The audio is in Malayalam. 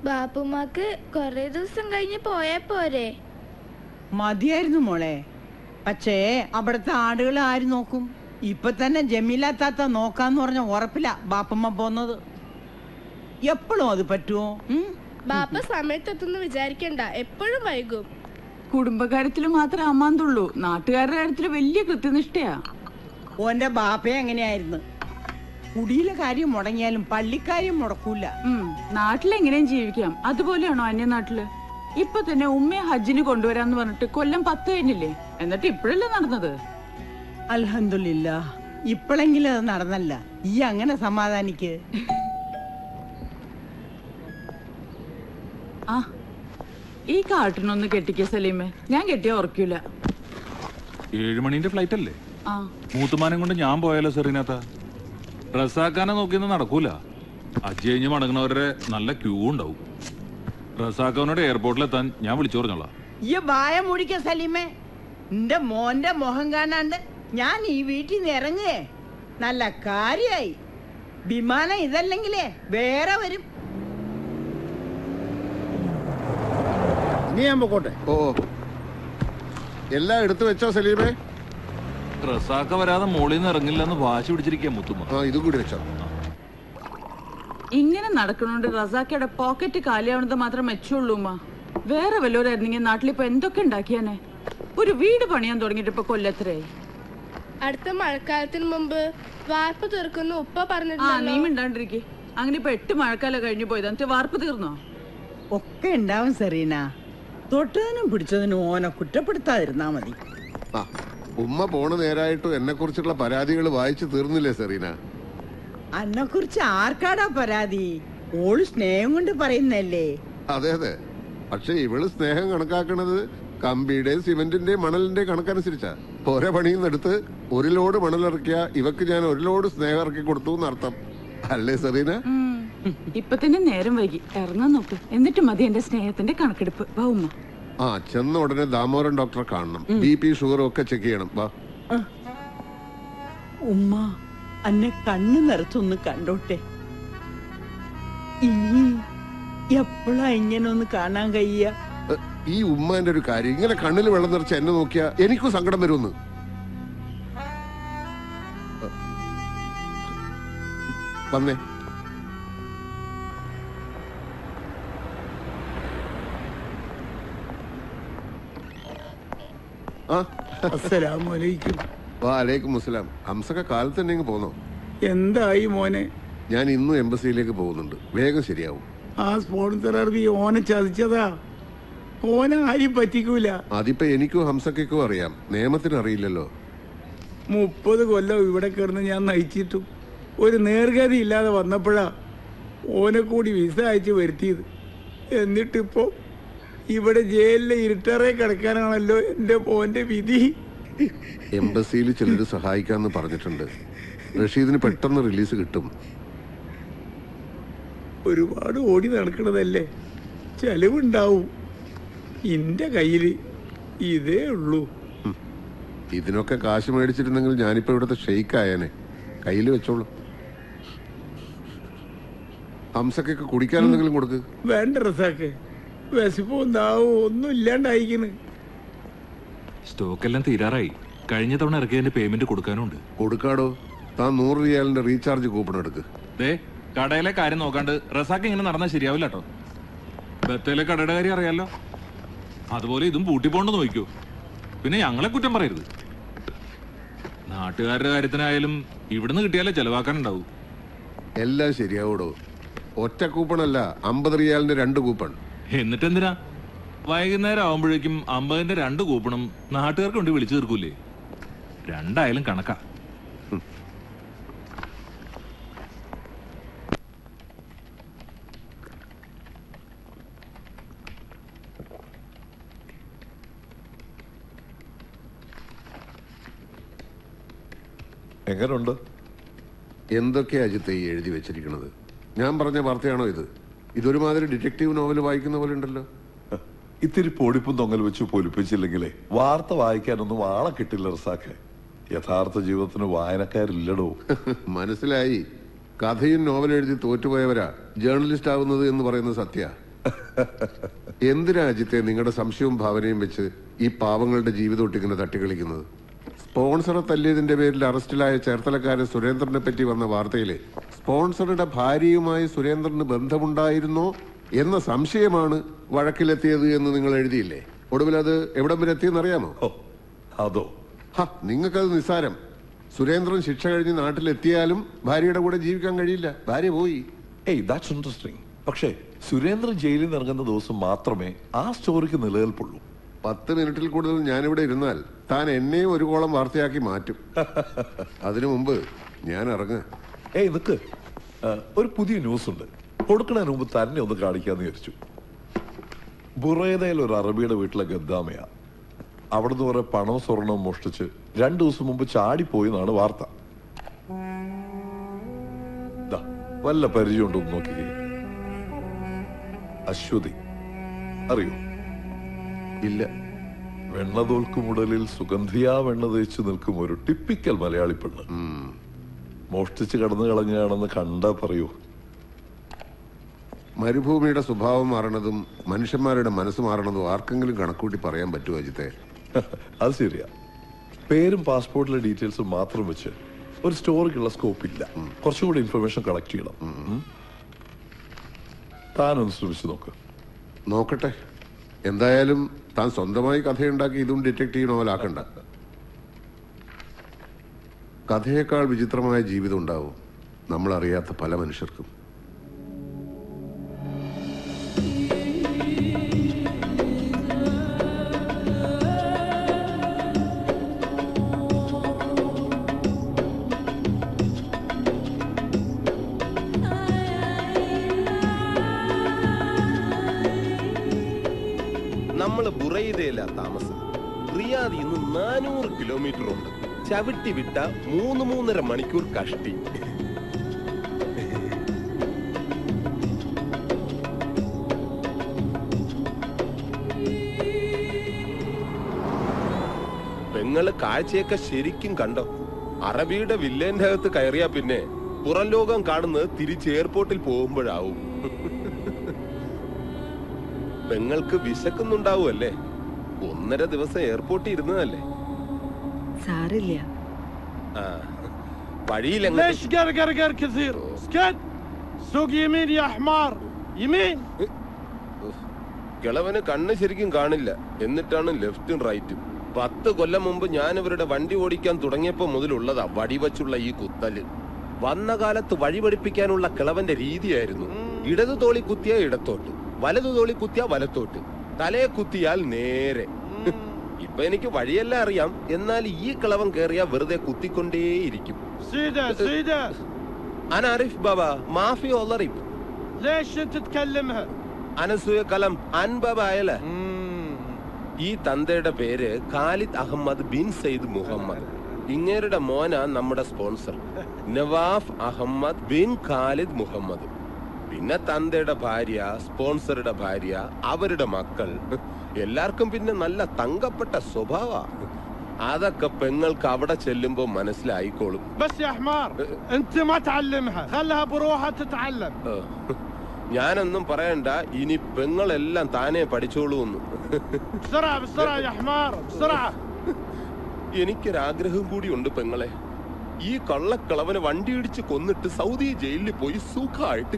ബാപ്പുമാക്ക് കൊറേ ദിവസം കഴിഞ്ഞ് പോയാ പോരെ? മതിയായിരുന്നു മോളെ. പക്ഷേ അവിടുത്തെ ആടുകൾ ആര് നോക്കും? ഇപ്പൊ തന്നെ ജമീല താത്ത നോക്കാന്ന് പറഞ്ഞ ഉറപ്പില്ല ബാപ്പമ്മ പോന്നത്. എപ്പോഴും അത് പറ്റുമോ? ബാപ്പ സമയത്തെത്തുന്ന് വിചാരിക്കണ്ട, എപ്പോഴും വൈകും. കുടുംബകാര്യത്തില് മാത്രമേ അമ്മാന്തുള്ളൂ, നാട്ടുകാരുടെ കാര്യത്തില് വലിയ കൃത്യനിഷ്ഠയാ. ഓന്റെ ബാപ്പയെ എങ്ങനെയായിരുന്നു? കുടിയിലെ കാര്യം മുടങ്ങിയാലും പള്ളിക്കാര്യം മുടക്കൂല. നാട്ടിലെങ്ങനെയും ജീവിക്കാം, അതുപോലെയാണോ അന്യനാട്ടില്? ഇപ്പൊ തന്നെ ഉമ്മയെ ഹജ്ജിന് കൊണ്ടുവരാന്ന് പറഞ്ഞിട്ട് കൊല്ലം 10 കഴിഞ്ഞില്ലേ, എന്നിട്ട് ഇപ്പോഴല്ലേ നടന്നത്? അൽഹംദുലില്ലാ, ഇപ്പോഴെങ്കിലും അത് നടന്നല്ല. ഈ അങ്ങനെ സമാധാനിക്ക്. ആ ഈ കാട്ടിനൊന്ന് കെട്ടിക്ക സലീമേ, ഞാൻ കെട്ടിയാ ഉറക്കൂല. 7 മണിന്റെ ഫ്ലൈറ്റ് അല്ലേ? മൂത്തുമാനം കൊണ്ട് ഞാൻ പോയാലോ സെറീനാത്ത? റസാക്കാനെ നോക്കിയൊന്നും നടക്കൂല. ഹജ്ജ് കഴിഞ്ഞ് മടങ്ങുന്നവരുടെ നല്ല ക്യൂ ഉണ്ടാവും. റസാഖാനോട് എയർപോർട്ടിലെത്താൻ ഞാൻ വിളിച്ചു പറഞ്ഞോളാം. ഈ വായ മുടിക്ക സലീമേ. എന്റെ മോന്റെ മുഖം കാണാണ്ട് ഞാൻ ഈ വീട്ടിൽ നിന്ന് ഇറങ്ങേ നല്ല കാര്യായി. വിമാനം ഇതല്ലെങ്കിലേ വേറെ വരും. നീ ഞാൻ പൊക്കോട്ടെ. ഓ എല്ലാം എടുത്തു വെച്ചോ സലീമേ? റസാക്ക വരാതെ മോളിൽ നിന്ന് ഇറങ്ങില്ലെന്ന് വാശി പിടിച്ചിരിക്കുക മുത്തുമ്മ. ഇതും കൂടി വെച്ചോ. ഇങ്ങനെ നടക്കണോണ്ട് റസാക്കയുടെ പോക്കറ്റ് കാലിയാവുന്നത് മാത്രം മെച്ചുള്ളൂ. വേറെ വല്ലവരായിരുന്നെങ്കിൽ നാട്ടിലിപ്പോ എന്തൊക്കെ ഉണ്ടാക്കിയാനെ. ഒരു വീട് പണിയാൻ തുടങ്ങിയിട്ട് ഇപ്പൊ കൊല്ലത്രയായി. അടുത്ത മഴക്കാലത്തിന് മുമ്പ് വാർപ്പ് തീർക്കുന്ന ഉപ്പ പറഞ്ഞു. നീ മിണ്ടാണ്ടിരിക്കെ. അങ്ങനെ ഇപ്പൊ 8 മഴക്കാലം കഴിഞ്ഞു പോയത്, എന്നിട്ട് വാർപ്പ് തീർന്നോ? ഒക്കെ ഉണ്ടാവും സെറീന. തൊട്ടതിനും പിടിച്ചതിനും ഓനെ കുറ്റപ്പെടുത്താതിരുന്നാ മതി. ഉമ്മ പോണ നേരായിട്ടും എന്നെ കുറിച്ചുള്ള പരാതികൾ വായിച്ചു തീർന്നില്ലേ സെറീന? അന്നെ കുറിച്ച് ആർക്കാടാ പരാതി? ഓള് സ്നേഹം കൊണ്ട് പറയുന്നല്ലേ. അതെ അതെ, പക്ഷെ ഇവള് സ്നേഹം കണക്കാക്കണത് കമ്പിയുടെ സിമെന്റിന്റെ മണലിന്റെ കണക്കനുസരിച്ചാ. ഓരോ പണിയിൽ നിന്നെടുത്ത് 1 ലോഡ് മണലിറക്കിയ ഇവക്ക് ഞാൻ 1 ലോഡ് സ്നേഹം ഇറക്കി കൊടുത്തു എന്നർത്ഥം അല്ലേ സെറീന? ഇപ്പൊ തന്നെ നേരം വൈകി, ഇറങ്ങാൻ നോക്ക്. എന്നിട്ട് മതി എന്റെ സ്നേഹത്തിന്റെ കണക്കെടുപ്പ്. വാ ഉമ്മ. ചെന്ന ഉടനെ ദാമോദരൻ ഡോക്ടറെ കാണണം. BP ഷുഗറും ഒക്കെ ചെക്ക് ചെയ്യണം. വാ ഉമ്മ, അന്നെ കണ്ണു നിറച്ചൊന്ന് കണ്ടോട്ടെ. ഇനി എപ്പോഴാ ഇങ്ങനെ ഒന്ന് കാണാൻ കഴിയ? ഈ ഉമ്മാന്റെ ഒരു കാര്യം, ഇങ്ങനെ കണ്ണിൽ വെള്ളം നിറച്ച് എന്നെ നോക്കിയാ എനിക്കും സങ്കടം വരുമെന്ന്. വന്നേ. വാലേക്കും അസ്സലാം. ഹംസക്ക കാലത്ത് തന്നെ ഇങ്ങ് പോന്നോ? എന്തായി മോനെ? ഞാൻ ഇന്നും എംബസിയിലേക്ക് പോകുന്നുണ്ട്. വേഗം ശരിയാവും. ആ സ്പോൺസർ ഓനെ ചതിച്ചതാ. ഓനെ ആരും പറ്റിക്കൂല. അതിപ്പോ എനിക്കും ഹംസക്കും അറിയാം, നിയമത്തിന് അറിയില്ലല്ലോ. 30 കൊല്ലം ഇവിടെ കിടന്ന് ഞാൻ നയിച്ചിട്ടും ഒരു നേർഗതി ഇല്ലാതെ വന്നപ്പോഴാ ഓനെ കൂടി വിസ അയച്ച് വരുത്തിയത്. എന്നിട്ടിപ്പോ ഇവിടെ ജയിലിലെ ഇരുട്ടറേ കിടക്കാനാണല്ലോ എന്റെ മോന്റെ വിധി. എംബസിയിൽ ചിലര് സഹായിക്കാന്ന് പറഞ്ഞിട്ടുണ്ട്. റഷീദിന് പെട്ടെന്ന് റിലീസ് കിട്ടും. ഒരുപാട് ഓടി നടക്കണതല്ലേ, ചെലവുണ്ടാവും. എന്റെ കയ്യില് ഇതേ ഉള്ളൂ. ഇതിനൊക്കെ കാശ് മേടിച്ചിരുന്നെങ്കിൽ ഞാനിപ്പോ ഇവിടുത്തെ ഷെയ്ക്ക് ആയാനെ. കയ്യിൽ വെച്ചോളൂ. ഹംസക്കൊക്കെ കുടിക്കാൻ എന്തെങ്കിലും കൊടുക്ക്. വേണ്ട റസാക്കെ, വിശപ്പോ ഒന്നും ഇല്ലാണ്ടായിക്കണ്. സ്റ്റോക്ക് എല്ലാം തീരാറായി. കഴിഞ്ഞ തവണ ഇറക്കിയതിന്റെ പേയ്മെന്റ് കൊടുക്കാനുണ്ട്. കൊടുക്കാടോ. താൻ 100 റിയാലിന്റെ റീചാർജ് കൂപ്പൺ എടുക്ക്. കടയിലെ കാര്യം നോക്കാണ്ട് റസാക്ക് ഇങ്ങനെ നടന്നാൽ ശരിയാവില്ല കേട്ടോ. ബത്തേലെ കടയുടെ കാര്യം അറിയാലോ, അതുപോലെ ഇതും പൂട്ടിപ്പോണ്ടെന്ന് നോക്കൂ. പിന്നെ ഞങ്ങളെ കുറ്റം പറയരുത്. നാട്ടുകാരുടെ കാര്യത്തിനായാലും ഇവിടുന്ന് കിട്ടിയാലേ ചെലവാക്കാനുണ്ടാവും. എല്ലാം ശരിയാവൂടോ. ഒറ്റ കൂപ്പണല്ല, 50 റിയാലിന്റെ 2 കൂപ്പൺ. എന്നിട്ടെന്തിനാ വൈകുന്നേരം ആവുമ്പോഴേക്കും 50ന്റെ 2 കൂപ്പണും നാട്ടുകാർക്ക് കൊണ്ട് വിളിച്ചു തീർക്കൂലേ? രണ്ടായാലും കണക്കാ. എങ്ങനുണ്ട്? എന്തൊക്കെയാ അജിത്ത് ഈ എഴുതി വെച്ചിരിക്കുന്നത്? ഞാൻ പറഞ്ഞ വാർത്തയാണോ ഇത്? ഇതൊരുമാതിരി ഡിറ്റക്റ്റീവ് നോവൽ വായിക്കുന്ന പോലെ ഉണ്ടല്ലോ. ഇത്തിരി പൊടിപ്പും തൊങ്ങൽ വെച്ച് പൊലിപ്പിച്ചില്ലെങ്കിലേ വാർത്ത വായിക്കാനൊന്നും ആളെ കിട്ടില്ല റസാഖെ. യഥാർത്ഥ ജീവിതത്തിന് വായനക്കാരില്ലടോ. മനസ്സിലായി. കഥയും നോവൽ എഴുതി തോറ്റുപോയവരാ ജേർണലിസ്റ്റ് ആവുന്നത് എന്ന് പറയുന്നത് സത്യ. എന്തിനാ അജിത്തെ നിങ്ങളുടെ സംശയവും ഭാവനയും വെച്ച് ഈ പാവങ്ങളുടെ ജീവിതം ഒട്ടിങ്ങനെ തട്ടിക്കളിക്കുന്നത്? സ്പോൺസറെ തല്ലിയതിന്റെ പേരിൽ അറസ്റ്റിലായ ചേർത്തലക്കാരൻ സുരേന്ദ്രനെ പറ്റി വന്ന വാർത്തയിലെ സ്പോൺസറുടെ ഭാര്യയുമായി സുരേന്ദ്രന് ബന്ധമുണ്ടായിരുന്നോ എന്ന സംശയമാണ് വഴക്കിലെത്തിയത് എന്ന് നിങ്ങൾ എഴുതിയില്ലേ? ഒടുവിൽ അത് എവിടം വരെ എത്തിയെന്നറിയാമോ? അതോ നിങ്ങൾക്കത് നിസ്സാരം. സുരേന്ദ്രൻ ശിക്ഷ കഴിഞ്ഞ് നാട്ടിലെത്തിയാലും ഭാര്യയുടെ കൂടെ ജീവിക്കാൻ കഴിയില്ല. ഭാര്യ പോയി. That's interesting. പക്ഷേ സുരേന്ദ്രൻ ജയിലിൽ നിന്ന് ഇറങ്ങുന്ന ദിവസം മാത്രമേ ആ സ്റ്റോറിക്ക് നിലനിൽപ്പുള്ളൂ. 10 മിനിറ്റിൽ കൂടുതൽ ഞാനിവിടെ ഇരുന്നാൽ താൻ എന്നെയും ഒരു കോളം വാർത്തയാക്കി മാറ്റും. അതിനു മുമ്പ് ഞാൻ ഇറങ്ങ. നിക്ക്, ഒരു പുതിയ ന്യൂസ് ഉണ്ട്. കൊടുക്കുന്നതിന് മുമ്പ് തന്നെ ഒന്ന് കാണിക്കാന്ന് വിചാരിച്ചു. ബുറേദയിൽ ഒരു അറബിയുടെ വീട്ടിലെ ഗദ്ദാമയാ. അവിടുന്ന് കുറെ പണവും സ്വർണവും മോഷ്ടിച്ച് 2 ദിവസം മുമ്പ് ചാടിപ്പോയി എന്നാണ് വാർത്ത. വല്ല പരിചയമുണ്ടോ നോക്കിക്കേ. അശ്വതി അറിയോ? ഇല്ല. വെണ്ണതോൽക്കുമുടലിൽ സുഗന്ധിയാ വെണ്ണ തേച്ച് നിൽക്കും ഒരു ടിപ്പിക്കൽ മലയാളി പെണ്ണ്. മോഷ്ടിച്ച് കടന്നു കളഞ്ഞാണെന്ന് കണ്ടാ പറയൂ. മരുഭൂമിയുടെ സ്വഭാവം മാറണതും മനുഷ്യന്മാരുടെ മനസ്സ് മാറണതും ആർക്കെങ്കിലും കണക്കൂട്ടി പറയാൻ പറ്റുമോ അജിത്തെ? അത് ശരിയാ. പേരും പാസ്പോർട്ടിലെ ഡീറ്റെയിൽസും മാത്രം വെച്ച് ഒരു സ്റ്റോറിക്കുള്ള സ്കോപ്പ് ഇല്ല. കുറച്ചുകൂടി ഇൻഫർമേഷൻ കളക്ട് ചെയ്യണം. താനൊന്ന് ശ്രമിച്ചു നോക്കട്ടെ. എന്തായാലും താൻ സ്വന്തമായി കഥയുണ്ടാക്കി ഇതും ഡിറ്റക്റ്റീവ് നോവലാക്കണ്ട. കഥയേക്കാൾ വിചിത്രമായ ജീവിതം ഉണ്ടാവും നമ്മൾ അറിയാത്ത പല മനുഷ്യർക്കും. നമ്മള് ബുറൈദയില താമസം. റിയാദിൽ നിന്ന് 400 കിലോമീറ്റർ ഉണ്ട്. ചവിട്ടി വിട്ട 3-3.5 മണിക്കൂർ കഷ്ടി. പെങ്ങള് കാഴ്ചയൊക്കെ ശരിക്കും കണ്ടോ? അറബിയുടെ വില്ലേന്റെ അകത്ത് കയറിയാ പിന്നെ പുറം ലോകം കാണുന്നത് തിരിച്ച് എയർപോർട്ടിൽ പോകുമ്പോഴാവും. പെങ്ങൾക്ക് വിശക്കുന്നുണ്ടാവുമല്ലേ? 1.5 ദിവസം എയർപോർട്ടിൽ ഇരുന്നതല്ലേ? സാരില്ല. കിളവന് കണ്ണ് ശരിക്കും കാണില്ല. എന്നിട്ടാണ് ലെഫ്റ്റും റൈറ്റും. 10 കൊല്ലം മുമ്പ് ഞാൻ ഇവരുടെ വണ്ടി ഓടിക്കാൻ തുടങ്ങിയപ്പോ മുതലുള്ളതാ വടിവച്ചുള്ള ഈ കുത്തല്. വന്ന കാലത്ത് വഴി പഠിപ്പിക്കാനുള്ള കിളവന്റെ രീതിയായിരുന്നു. ഇടതു തോളി കുത്തിയ ഇടത്തോട്ട്, വലതു തോളി കുത്തിയ വലത്തോട്ട്, തലയെ കുത്തിയാൽ നേരെ. ഇപ്പൊ എനിക്ക് വഴിയെല്ലാം അറിയാം. എന്നാൽ ഈ കിളവൻ കേറിയാ വെറുതെ കുത്തിക്കൊണ്ടേയിരിക്കും. അനാരിഫ് ബാബ മാഫി ഒളറിഫ് അനസൂയ കലം അൻബാബ അയല. ഈ തന്തയുടെ പേര് Khalid Ahmed bin Sayyid Muhammad. ഇങ്ങേരുടെ മോനാ നമ്മുടെ sponsor Nawaf Ahmed bin Khalid Muhammad. പിന്നെ തന്തയുടെ ഭാര്യ, സ്പോൺസറുടെ ഭാര്യ, അവരുടെ മക്കൾ, എല്ലാവർക്കും പിന്നെ നല്ല തങ്കപ്പെട്ട സ്വഭാവ. അതൊക്കെ പെങ്ങൾക്ക് അവിടെ ചെല്ലുമ്പോ മനസ്സിലായിക്കോളും. ഞാനൊന്നും പറയണ്ട, ഇനി പെങ്ങളെല്ലാം താനേ പഠിച്ചോളൂന്ന്. എനിക്കൊരാഗ്രഹം കൂടിയുണ്ട് പെങ്ങളെ. ഈ കള്ളക്കളവനെ വണ്ടി ഇടിച്ച് കൊന്നിട്ട് സൗദി ജയിലിൽ പോയി സുഖമായിട്ട്